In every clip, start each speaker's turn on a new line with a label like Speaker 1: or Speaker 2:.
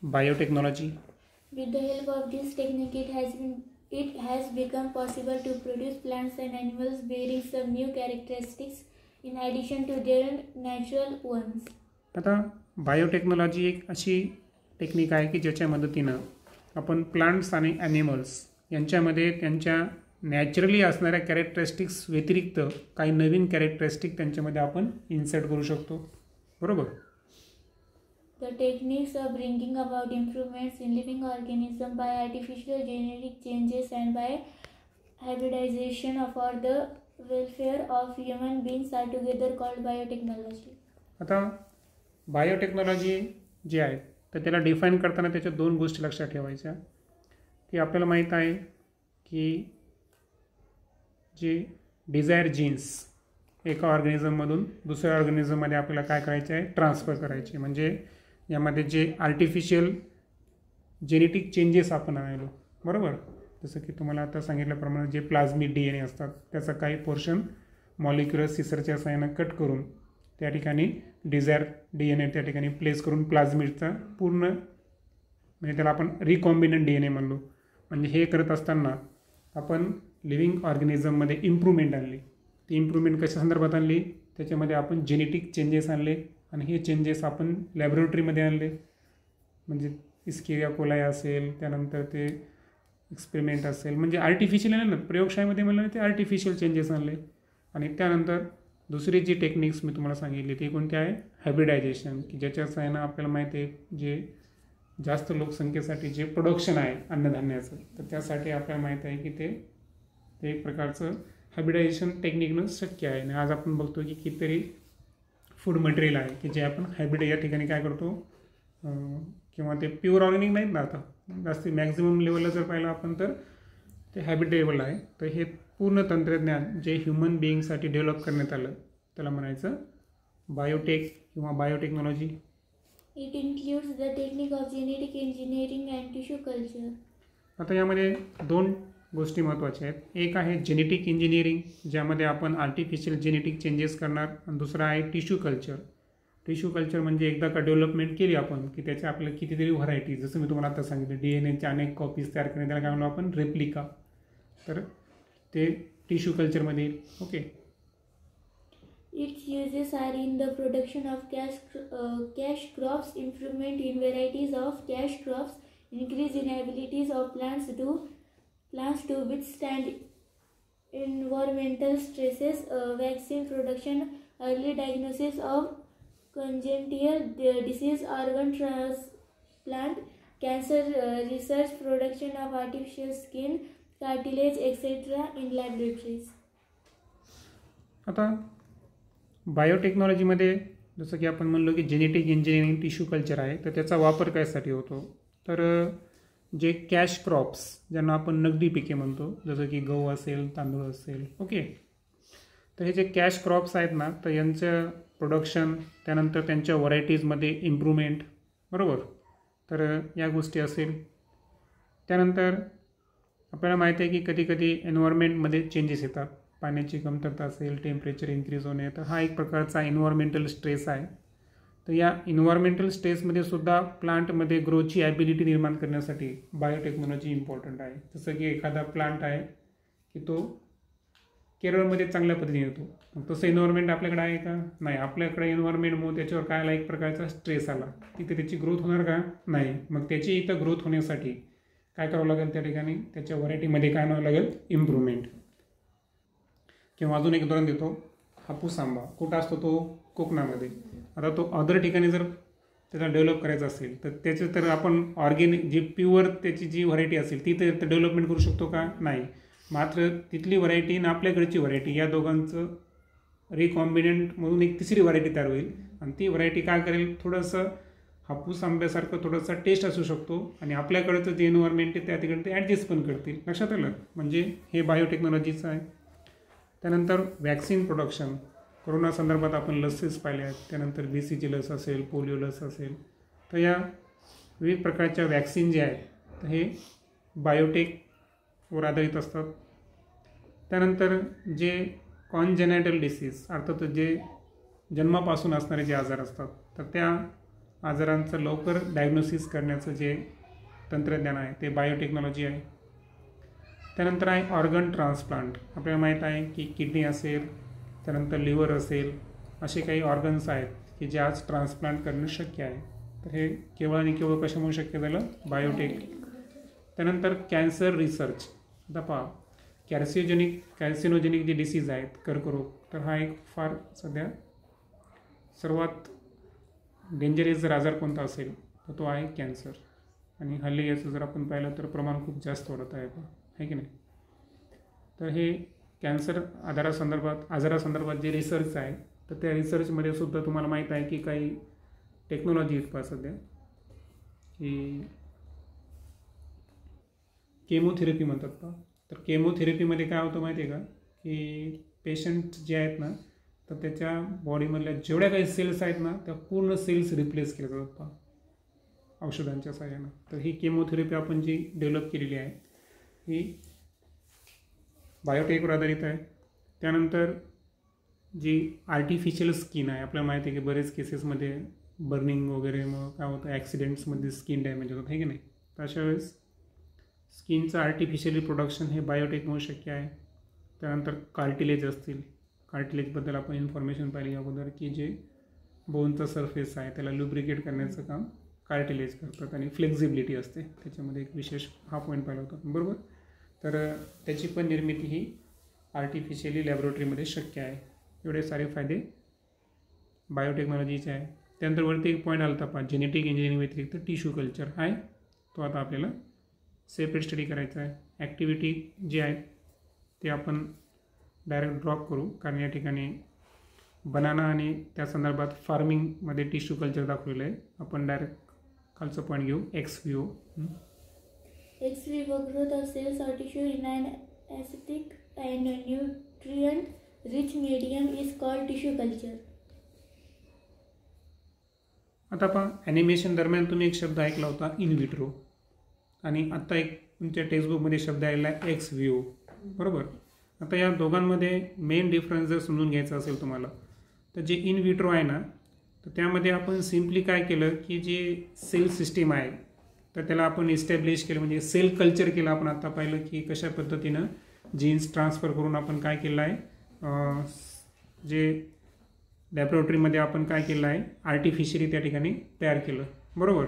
Speaker 1: biotechnology.
Speaker 2: With the help of this technique, it has become possible to produce plants and animals bearing some new characteristics in addition to their natural ones.
Speaker 1: आता biotechnology एक अशी technique आहे की ज्याच्या मदतीनं आपण plants आणि animals यांच्यामध्ये त्यांच्या नॅचरली असणाऱ्या कॅरेक्टरिस्टिक्स व्यतिरिक्त काही नवीन कॅरेक्टरिस्टिक त्यांच्यामध्ये आपण इन्सर्ट करू शकतो. बरोबर.
Speaker 2: The techniques of bringing about improvements in living organisms by artificial genetic changes and by hybridization for the welfare of human beings are together called biotechnology.
Speaker 1: आता बायोटेक्नॉलॉजी जे आहे तर त्याला डिफाईन करताना त्याच्या दोन गोष्टी लक्षात ठेवायच्या की आपल्याला माहीत आहे की जे डिझायर जीन्स एका ऑर्गॅनिझममधून दुसऱ्या ऑर्गॅनिझममध्ये आपल्याला काय करायचे आहे, ट्रान्सफर करायचे. म्हणजे यामध्ये जे आर्टिफिशियल जेनेटिक चेंजेस आपण आणलो, बरोबर. जसं की तुम्हाला आता सांगितल्याप्रमाणे जे प्लाझ्मिक DNA असतात त्याचा काही पोर्शन मॉलिक्युलर सिसरच्या साहाय्यानं कट करून त्या ठिकाणी डिझायर DNA त्या ठिकाणी प्लेस करून प्लाझमिडचा पूर्ण म्हणजे त्याला आपण रिकॉम्बिनंट DNA म्हणलो. म्हणजे हे करत असताना आपण लिव्हिंग ऑर्गॅनिझममध्ये इम्प्रूव्हमेंट आणली. ती इम्प्रूव्हमेंट कशा संदर्भात आणली, त्याच्यामध्ये आपण जेनेटिक चेंजेस आणले आणि हे चेंजेस आपण लॅबोरेटरीमध्ये आणले. म्हणजे इस्केरिया कोलाई असेल, त्यानंतर ते एक्सपेरिमेंट असेल, म्हणजे आर्टिफिशियल आहे ना, प्रयोगशाळेमध्ये म्हणलं ते आर्टिफिशियल चेंजेस आणले. आणि त्यानंतर दुसरी जी टेक्निक्स मी तुम्हाला सांगितली ती कोणती आहे, हायब्रिडायझेशन, की ज्याच्या साहाय्यानं आपल्याला माहिती आहे जे जास्त लोकसंख्येसाठी जे प्रोडक्शन आहे अन्नधान्याचं, तर त्यासाठी आपल्याला माहीत आहे की ते एक प्रकारचं हायब्रिडायझेशन टेक्निकनं शक्य आहे. आणि आज आपण बघतो की कितीतरी फूड मटेरियल आहे की जे आपण हायब्रिड या ठिकाणी काय करतो, किंवा ते प्युअर ऑर्गॅनिक नाहीत ना, आता जास्त मॅक्झिमम लेवलला जर पाहिलं आपण तर ते हायब्रिडेबल आहे. तर हे पूर्ण तंत्रज्ञान जे ह्युमन बिईंगसाठी डेव्हलप करण्यात आलं त्याला म्हणायचं बायोटेक किंवा biotechnology.
Speaker 2: It includes the technique of genetic engineering and tissue culture.
Speaker 1: आता यामध्ये दोन गोष्टी महत्त्वाच्या आहेत. एक आहे जेनेटिक इंजिनिअरिंग, ज्यामध्ये आपण आर्टिफिशियल जेनेटिक चेंजेस करणार, आणि दुसरा आहे टिश्यू कल्चर. टिश्यू कल्चर म्हणजे एकदा का डेव्हलपमेंट केली आपण की त्याच्या आपल्याला कितीतरी व्हरायटी, जसं मी तुम्हाला आता सांगितलं DNAच्या अनेक कॉपीज तयार करणे, त्याला काय म्हणलो आपण रेप्लिका, तर ते टिश्यू कल्चरमध्ये येईल. Okay.
Speaker 2: Its uses are in the production of cash crops, improvement in varieties of cash crops, increase in abilities of plants to withstand environmental stresses, vaccine production, early diagnosis of congenital disease, organ transplant, cancer research, production of artificial skin, cartilage, etc. in laboratories.
Speaker 1: आता बायोटेक्नॉलॉजीमध्ये जसं की आपण म्हणलो की genetic engineering tissue culture आहे, तर त्याचा वापर कशासाठी होतो, तर जे कॅश क्रॉप्स ज्यांना आपण नगदी पिके म्हणतो, जसं की गहू असेल, तांदूळ असेल, ओके, तर हे जे कॅश क्रॉप्स आहेत ना, तर यांचं प्रोडक्शन, त्यानंतर त्यांच्या व्हरायटीजमध्ये इम्प्रूव्हमेंट, बरोबर, तर या गोष्टी असेल. त्यानंतर आपल्याला माहिती आहे की कधी कधी एन्व्हायरमेंटमध्ये चेंजेस येतात, पाण्याची कमतरता असेल, टेम्परेचर इन्क्रीज होणे, तर हा एक प्रकारचा एन्व्हायरमेंटल स्ट्रेस आहे. तर या एन्व्हायरमेंटल स्ट्रेसमध्ये सुद्धा प्लांटमध्ये ग्रोची ॲबिलिटी निर्माण करण्यासाठी बायोटेक्नॉलॉजी इम्पॉर्टंट आहे. जसं की एखादा प्लांट आहे की तो केरळमध्ये चांगल्या पद्धतीने येतो, मग तसं एन्व्हायरमेंट आपल्याकडे आहे का, नाही. आपल्याकडे एन्व्हायरमेंटमुळे त्याच्यावर काय आला, एक प्रकारचा स्ट्रेस आला, तिथे त्याची ग्रोथ होणार का, नाही. मग त्याची इथं ग्रोथ होण्यासाठी काय करावं लागेल, त्या ठिकाणी त्याच्या व्हरायटीमध्ये काय आणावं लागेल, इम्प्रूव्हमेंट. किंवा अजून एक उदाहरण देतो, हापूस आंबा कुठं असतो, तो कोकणामध्ये. आता तो अदर ठिकाणी जर त्याचा डेव्हलप करायचा असेल तर त्याचे तर आपण ऑर्गेनिक जी प्युअर त्याची जी व्हरायटी असेल ती तर डेव्हलपमेंट करू शकतो का, नाही. मात्र तिथली व्हरायटी आणि आपल्याकडची व्हरायटी या दोघांचं रिकॉम्बिनंट म्हणून एक तिसरी व्हरायटी तयार होईल, आणि ती व्हरायटी काय करेल, थोडंसं हापूस आंब्यासारखं थोडासा टेस्ट असू शकतो, आणि आपल्याकडचं जे एन्व्हायरमेंट आहे त्या ठिकाणी ते ॲडजस्ट पण करतील. लक्षात आलं. म्हणजे हे बायोटेक्नॉलॉजीचं आहे. त्यानंतर वॅक्सिन प्रोडक्शन, कोरोना संदर्भात आपण लसेस पाहिल्या आहेत, त्यानंतर BCG लस असेल, पोलिओ लस असेल, तर या विविध प्रकारच्या वॅक्सिन जे आहेत हे बायोटेकवर आधारित असतात. त्यानंतर जे कॉन्जेनायटल डिसीज, अर्थात जे जन्मापासून असणारे जे आजार असतात, तर त्या आजारांचं लवकर डायग्नोसिस करण्याचं जे तंत्रज्ञान आहे ते बायोटेक्नॉलॉजी आहे. त्यानंतर आहे ऑर्गन ट्रान्सप्लांट. आपल्याला माहीत आहे की किडनी असेल, त्यानंतर लिव्हर असेल, असे काही ऑर्गन्स आहेत की जे आज ट्रान्सप्लांट करणं शक्य आहे. तर हे केवळ आणि केवळ कशामुळे शक्य झालं? बायोटेक. त्यानंतर कॅन्सर रिसर्च. आता पहा, कॅल्सिनोजेनिक जे डिसीज आहेत, कर्करोग, तर हा एक फार सध्या सर्वात डेंजरस जर आजार कोणता असेल तर तो आहे कॅन्सर. आणि हल्ली याचं जर आपण पाहिलं तर प्रमाण खूप जास्त वाढत आहे की नाही. तर हे कॅन्सर आजारासंदर्भात जे रिसर्च आहे तर त्या रिसर्चमध्ये सुद्धा तुम्हाला माहीत आहे की काही टेक्नॉलॉजी आहेत पहा सध्या की केमोथेरपी म्हणतात पहा. तर केमोथेरपीमध्ये काय होतं माहिती आहे का की पेशंट जे आहेत ना तर त्याच्या बॉडीमधल्या जेवढ्या काही सेल्स आहेत ना त्या पूर्ण सेल्स रिप्लेस केल्या जातात पहा औषधांच्या सहाय्यानं. तर ही केमोथेरपी आपण जी डेव्हलप केलेली आहे ही बायोटेकवर आधारित आहे. त्यानंतर जी आर्टिफिशियल स्किन आहे, आपल्याला माहिती आहे की बरेच केसेसमध्ये बर्निंग वगैरे मग काय होतं ॲक्सिडेंट्समध्ये स्किन डॅमेज होतात, आहे की नाही. तर अशा वेळेस स्किनचं आर्टिफिशियली प्रोडक्शन हे बायोटेकमुळे शक्य आहे. त्यानंतर कार्टिलेज असतील, कार्टिलेजबद्दल आपण इन्फॉर्मेशन पाहिली अगोदर की जे बोनचा सरफेस आहे त्याला लुब्रिकेट करण्याचं काम कार्टिलेज करतात आणि फ्लेक्झिबिलिटी असते त्याच्यामध्ये, एक विशेष हा पॉईंट पाहिला होता बरोबर. तर त्याची पण निर्मिती ही आर्टिफिशियली लॅबोरेटरीमध्ये शक्य आहे. एवढे सारे फायदे बायोटेक्नॉलॉजीचे आहे. त्यानंतर वरती एक पॉईंट आला होता जेनेटिक इंजिनिअरिंग व्यतिरिक्त टिश्यू कल्चर आहे, तो आता आपल्याला सेपरेट स्टडी करायचा आहे. ॲक्टिव्हिटी जे आहे ते आपण डायरेक्ट ड्रॉप करू, कारण या ठिकाणी बनाना आणि त्या संदर्भात फार्मिंगमध्ये टिश्यू कल्चर दाखवलेलं आहे. आपण डायरेक्ट खालचं पॉईंट घेऊ, x VO.
Speaker 2: Ex vivo growth of cells or tissue in an acidic and nutrient-rich medium is called tissue culture.
Speaker 1: आता पहा, ॲनिमेशन दरम्यान तुम्ही एक शब्द ऐकला होता इन विट्रो, आणि आत्ता एक तुमच्या टेक्स्टबुकमध्ये शब्द आलेला आहे एक्स विओ बरोबर. आता या दोघांमध्ये मेन डिफरन्स जर समजून घ्यायचा असेल तुम्हाला तर जे इन विट्रो आहे ना तर त्यामध्ये आपण सिम्पली काय केलं की जे सेल सिस्टीम आहे तर त्याला आपण इस्टॅब्लिश केलं, म्हणजे सेल कल्चर केलं. आपण आता पाहिलं की कशा पद्धतीनं जीन्स ट्रान्सफर करून आपण काय केलं आहे, जे लॅबोरेटरीमध्ये आपण काय केलं आहे आर्टिफिशियली त्या ठिकाणी तयार केलं बरोबर.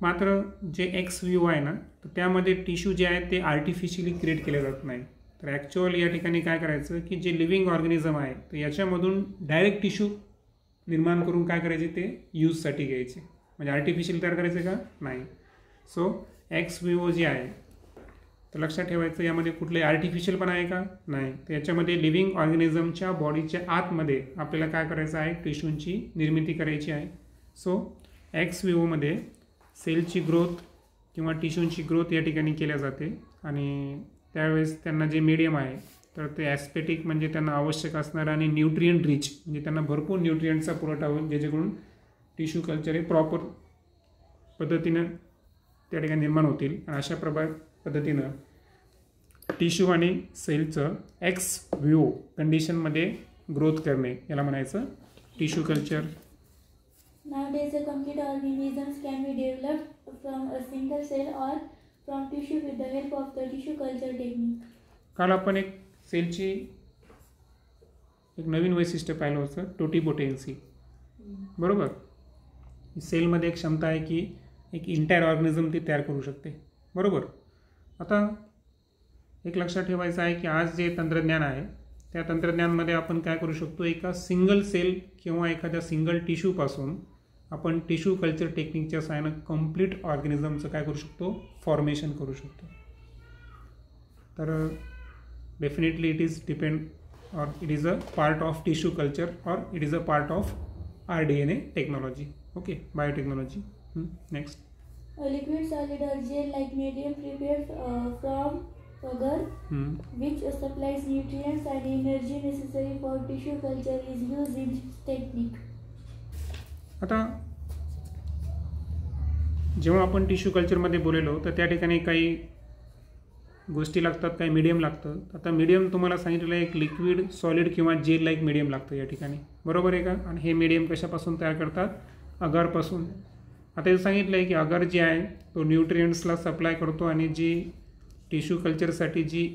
Speaker 1: मात्र जे एक्स विओ आहे ना तर त्यामध्ये टिश्यू जे आहे ते आर्टिफिशियली क्रिएट केले जात नाही. तर ॲक्च्युअल या ठिकाणी काय करायचं की जे लिव्हिंग ऑर्गॅनिझम आहे तर याच्यामधून डायरेक्ट टिश्यू निर्माण करून काय करायचे ते यूजसाठी घ्यायचे, म्हणजे आर्टिफिशियल तयार करायचं का नाही. सो एक्स विओ जे आहे तर लक्षात ठेवायचं यामध्ये कुठले आर्टिफिशियल पण आहे का नाही. तर याच्यामध्ये लिव्हिंग ऑर्गॅनिझमच्या बॉडीच्या आतमध्ये आपल्याला काय करायचं आहे टिश्यूंची निर्मिती करायची आहे. सो एक्स विओमध्ये सेलची ग्रोथ किंवा टिश्यूंची ग्रोथ या ठिकाणी केल्या जाते आणि त्यावेळेस त्यांना जे मीडियम आहे तर ते ॲस्पेटिक म्हणजे त्यांना आवश्यक असणारं आणि न्यूट्रियंट रिच म्हणजे त्यांना भरपूर न्यूट्रियंटचा पुरवठा होईल, जेणेकरून टिश्यू कल्चर हे प्रॉपर पद्धतीनं त्या ठिकाणी निर्माण होतील. आणि अशा पद्धतीनं टिश्यू आणि सेलचं एक्स विओ कंडिशनमध्ये ग्रोथ करणे याला म्हणायचं tissue culture.
Speaker 2: Nowadays, the complete organisms can be developed from a single cell or from tissue with the help of the tissue culture technique.
Speaker 1: काल आपण एक सेलची एक नवीन वैशिष्ट्य पाहिलं होतं, टोटिपोटेन्सी बरोबर. सेलमध्ये एक क्षमता आहे की एक इंटायर ऑर्गॅनिझम ती तयार करू शकते बरोबर. आता एक लक्षात ठेवायचं आहे की आज जे तंत्रज्ञान आहे त्या तंत्रज्ञानामध्ये आपण काय करू शकतो, एका सिंगल सेल किंवा एखाद्या सिंगल टिश्यूपासून आपण टिश्यू कल्चर टेक्निकच्या सहाय्यानं कंप्लीट ऑर्गॅनिझमचं काय करू शकतो फॉर्मेशन करू शकतो. तर definitely it is depend or it is a part of tissue culture or it is a part of rDNA technology. Okay, biotechnology. Next.
Speaker 2: A liquid, solid or gel-like medium prepared from agar, which supplies nutrients and energy necessary for tissue culture is used in this technique.
Speaker 1: आता जेव्हा आपण tissue कल्चरमध्ये बोललो तर त्या ठिकाणी काही गोष्टी लागतात, काही मीडियम लागतं. आता मीडियम तुम्हाला सांगितलेलं आहे एक लिक्विड, सॉलिड किंवा जेल लाईक मीडियम लागतं या ठिकाणी बरोबर आहे का. आणि हे मीडियम कशापासून तयार करतात, अगारपासून. आता हे सांगितलं आहे की अगार जे आहे तो न्यूट्रियंट्सला सप्लाय करतो आणि जी टिश्यू कल्चरसाठी जी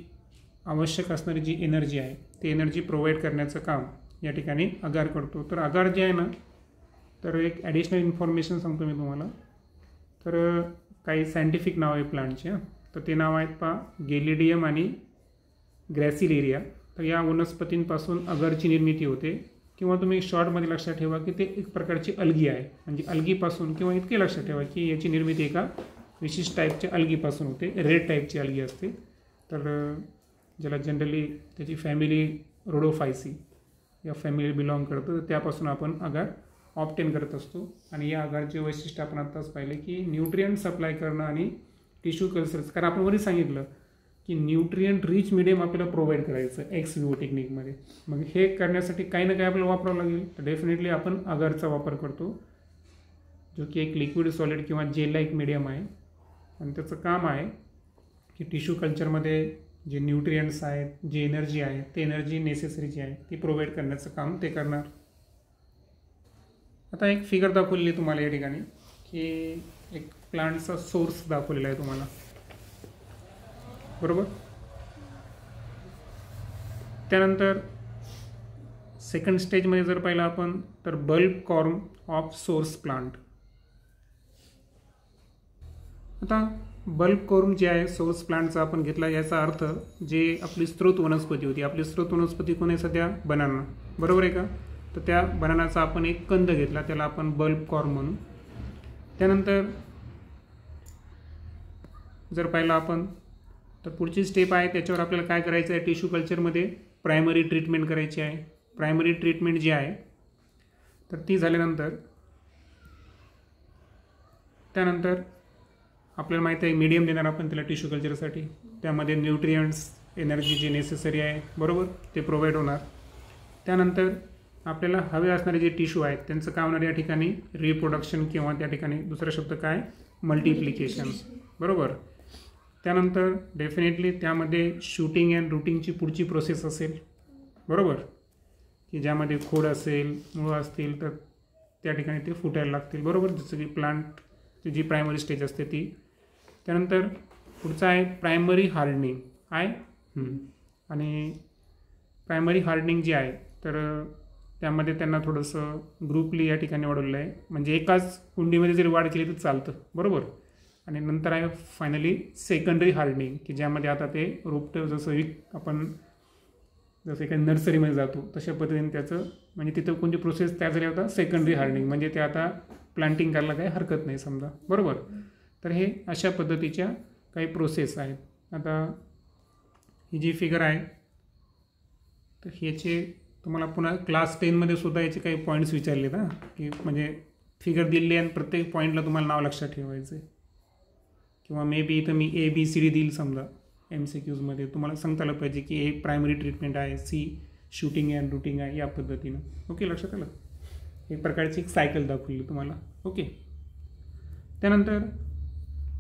Speaker 1: आवश्यक असणारी जी एनर्जी आहे ती एनर्जी प्रोव्हाइड करण्याचं काम या ठिकाणी अगार करतो. तर अगार जे आहे ना, तर एक ॲडिशनल इन्फॉर्मेशन सांगतो मी तुम्हाला. तर काही सायंटिफिक नाव आहे प्लांटचे. तर ते नाव आहेत पहा, गेलिडियम आणि ग्रॅसिलेरिया. तर या वनस्पतींपासून अगारची निर्मिती होते, किंवा तुम्ही शॉर्टमध्ये लक्षात ठेवा की ते एक प्रकारची अल्गी आहे. म्हणजे अल्गीपासून, किंवा इतके लक्षात ठेवा की याची निर्मिती एका विशिष्ट टाईपच्या अल्गीपासून होते, रेड टाईपची अल्गी असते. तर ज्याला जनरली त्याची फॅमिली रोडोफायसी या फॅमिली बिलॉंग करतं, तर त्यापासून आपण अगार ऑप्टेन करत असतो. आणि या अगारचे वैशिष्ट्य आपण आत्ताच पाहिले की न्यूट्रियंट सप्लाय करणं आणि टिश्यू कल्चर. कारण आपण वरही सांगितलं की न्यूट्रियंट रिच मिडियम आपल्याला प्रोव्हाइड करायचं एक्स विवो टेक्निकमध्ये. मग हे करण्यासाठी काही ना काही आपल्याला वापरावं लागेल. तर डेफिनेटली आपण अगारचा वापर करतो, जो की एक लिक्विड सॉलिड किंवा जेल लाईक मीडियम आहे. आणि त्याचं काम आहे की टिश्यू कल्चरमध्ये जे न्यूट्रियंट्स आहेत, जी एनर्जी आहे, ते एनर्जी नेसेसरी जी आहे ती प्रोव्हाइड करण्याचं काम ते करणार. आता एक फिगर दाखवलेली तुम्हाला या ठिकाणी की एक प्लांटचा सोर्स दाखवलेला आहे तुम्हाला, बरोबर. त्यानंतर सेकंड स्टेजमध्ये जर पाहिलं आपण तर bulb form of source plant. आता बल्ब कॉर्म जे आहे सोर्स प्लांटचा आपण घेतला, याचा अर्थ जे आपली स्रोत वनस्पती होती, आपली स्रोत वनस्पती कोण आहे सध्या, बनाना, बरोबर आहे का. तर त्या बनानाचा आपण एक कंद घेतला, त्याला आपण बल्ब कॉर्म म्हणू. त्यानंतर जर पाहिलं आपण तर पुढची स्टेप आहे, त्याच्यावर आपल्याला काय करायचं आहे, टिश्यू कल्चरमध्ये प्रायमरी ट्रीटमेंट करायची आहे. प्रायमरी ट्रीटमेंट जी आहे तर ती झाल्यानंतर त्यानंतर आपल्याला माहिती आहे मीडियम देणार आपण त्याला टिश्यू कल्चरसाठी. त्यामध्ये न्यूट्रियंट्स, एनर्जी जी नेसेसरी आहे, बरोबर, ते प्रोव्हाइड होणार. त्यानंतर आपल्याला हवे असणारे जे टिश्यू आहेत त्यांचं काय होणार या ठिकाणी, रिप्रोडक्शन, किंवा त्या ठिकाणी दुसरा शब्द काय, मल्टिप्लिकेशन, बरोबर. त्यानंतर डेफिनेटली त्यामध्ये शूटिंग अँड रूटिंगची पुढची प्रोसेस असेल, बरोबर, की ज्यामध्ये खोड असेल, मुळं असतील, तर त्या ठिकाणी ते फुटायला लागतील, बरोबर, जसं की प्लांटची जी प्रायमरी स्टेज असते ती. त्यानंतर पुढचं आहे प्रायमरी हार्डनिंग आहे. आणि प्रायमरी हार्डनिंग जी आहे तर त्यामध्ये त्यांना थोडंसं ग्रुपली या ठिकाणी वाढवलेलं आहे, म्हणजे एकाच कुंडीमध्ये जरी वाढ केली तर चालतं, बरोबर. आणि नंतर आहे फायनली सेकंडरी हार्डनिंग, की ज्यामध्ये आता ते रोपटं जसं आपण जसं एखाद्या नर्सरीमध्ये जातो तशा पद्धतीने त्याचं, म्हणजे तिथं कोणती प्रोसेस तयार झाली होता, सेकंडरी हार्डनिंग, म्हणजे ते आता प्लांटिंग करायला काही हरकत नाही समजा, बरोबर. तर हे अशा पद्धतीच्या काही प्रोसेस आहेत. आता ही जी फिगर आहे तर ह्याचे तुम्हाला पुन्हा क्लास 10मध्ये सुद्धा याचे काही पॉईंट्स विचारलेत हां, की म्हणजे फिगर दिली आणि प्रत्येक पॉईंटला तुम्हाला नाव लक्षात ठेवायचं आहे. किंवा मे बी इथं मी ABCD देईल समजा MCQजमध्ये, तुम्हाला सांगता आलं पाहिजे की A प्रायमरी ट्रीटमेंट आहे, C शूटिंग अँड रूटिंग आहे, या पद्धतीनं. ओके, लक्षात आलं. एक प्रकारची एक सायकल दाखवली तुम्हाला. ओके. त्यानंतर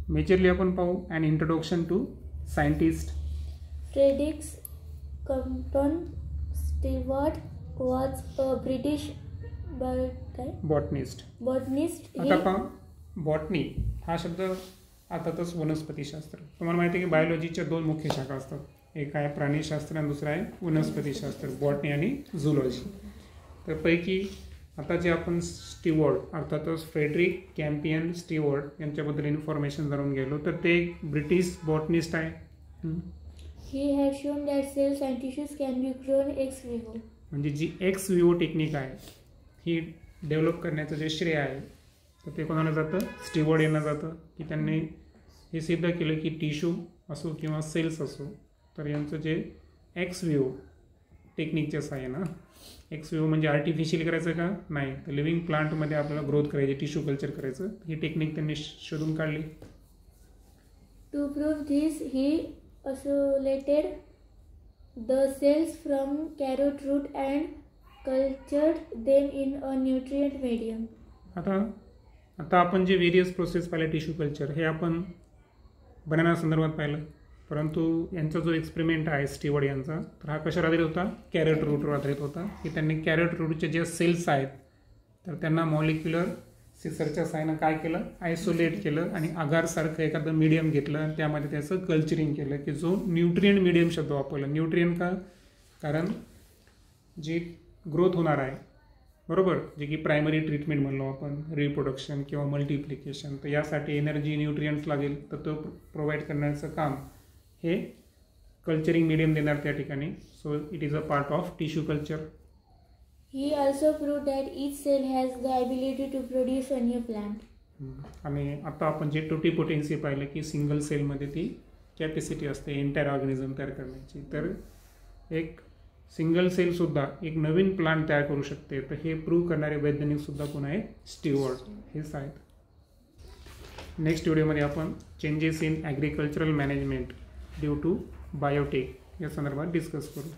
Speaker 1: मेजरली आपण पाहू an introduction to scientist.
Speaker 2: Frederick Campton Stewart was a British
Speaker 1: botanist. आता पहा, बॉटनी हा शब्द अर्थातच वनस्पतीशास्त्र. तुम्हाला माहिती आहे की बायोलॉजीच्या 2 मुख्य शाखा असतात, एक आहे प्राणीशास्त्र आणि दुसरा आहे वनस्पतीशास्त्र, बॉटनी आणि झुलॉजी. तर पैकी आता जे आपण स्टीवर्ट अर्थातच फ्रेडरिक कॅम्पियन स्टीवर्ट यांच्याबद्दल इन्फॉर्मेशन जाणून गेलो, तर ते एक ब्रिटिश बॉटनिस्ट आहे.
Speaker 2: He has shown that cells and tissues can be grown ex vivo.
Speaker 1: म्हणजे जी एक्स विवो टेक्निक आहे ही डेव्हलप करण्याचं जे श्रेय आहे तर ते कोणाला जातं, स्टीवर्ट यांना जातं, की त्यांनी हे सिद्ध केलं की टिश्यू असो किंवा सेल्स असो तर यांचं जे एक्स विवो टेक्निकच्या साहाय्यानं, एक्स विवो म्हणजे आर्टिफिशियल करायचं का नाही, तर लिव्हिंग प्लांटमध्ये आपल्याला ग्रोथ करायची, टिश्यू कल्चर करायचं, ही टेक्निक त्यांनी शोधून काढली.
Speaker 2: To prove this, he isolated the cells from carrot root and cultured them in a nutrient medium.
Speaker 1: आता आपण जे व्हेरियस प्रोसेस पाहिले टिश्यू कल्चर हे आपण बनाना संदर्भात पाहिलं, परंतु यांचा जो एक्सपेरिमेंट आहे स्टीवर्ट यांचा, तर हा कशावर आधारित होता, कॅरेट रूटवर आधारित होता. की त्यांनी कॅरेट रूटचे जे सेल्स आहेत तर त्यांना मॉलिक्युलर सिसरच्या साहाय्यानं काय केलं, आयसोलेट केलं आणि अगारसारखं एखादं मीडियम घेतलं आणि त्यामध्ये त्याचं कल्चरिंग केलं, की जो न्यूट्रिएंट मीडियम शब्द वापरला. न्यूट्रिएंट का, कारण जी ग्रोथ होणार आहे बरोबर, जे की प्रायमरी ट्रीटमेंट म्हणलो आपण, रिप्रोडक्शन किंवा मल्टिप्लिकेशन, तर यासाठी एनर्जी न्यूट्रिएंट्स लागेल, तर तो प्रोव्हाइड करण्याचं काम हे कल्चरिंग मीडियम देणार त्या ठिकाणी. So it is a part of tissue culture.
Speaker 2: He also proved that each cell has the ability to produce a new plant.
Speaker 1: आणि आता आपण जे टोटिपोटेन्सी पाहिलं की सिंगल सेलमध्ये ती कॅपॅसिटी असते एंटायर ऑर्गॅनिझम तयार करण्याची, तर एक सिंगल सेलसुद्धा एक नवीन प्लांट तयार करू शकते. तर हे प्रूव्ह करणारे वैज्ञानिकसुद्धा कोण आहेत, स्टीवर्ट हेच आहेत. नेक्स्ट व्हिडिओमध्ये आपण changes in agricultural management due to biotech या संदर्भात डिस्कस करू.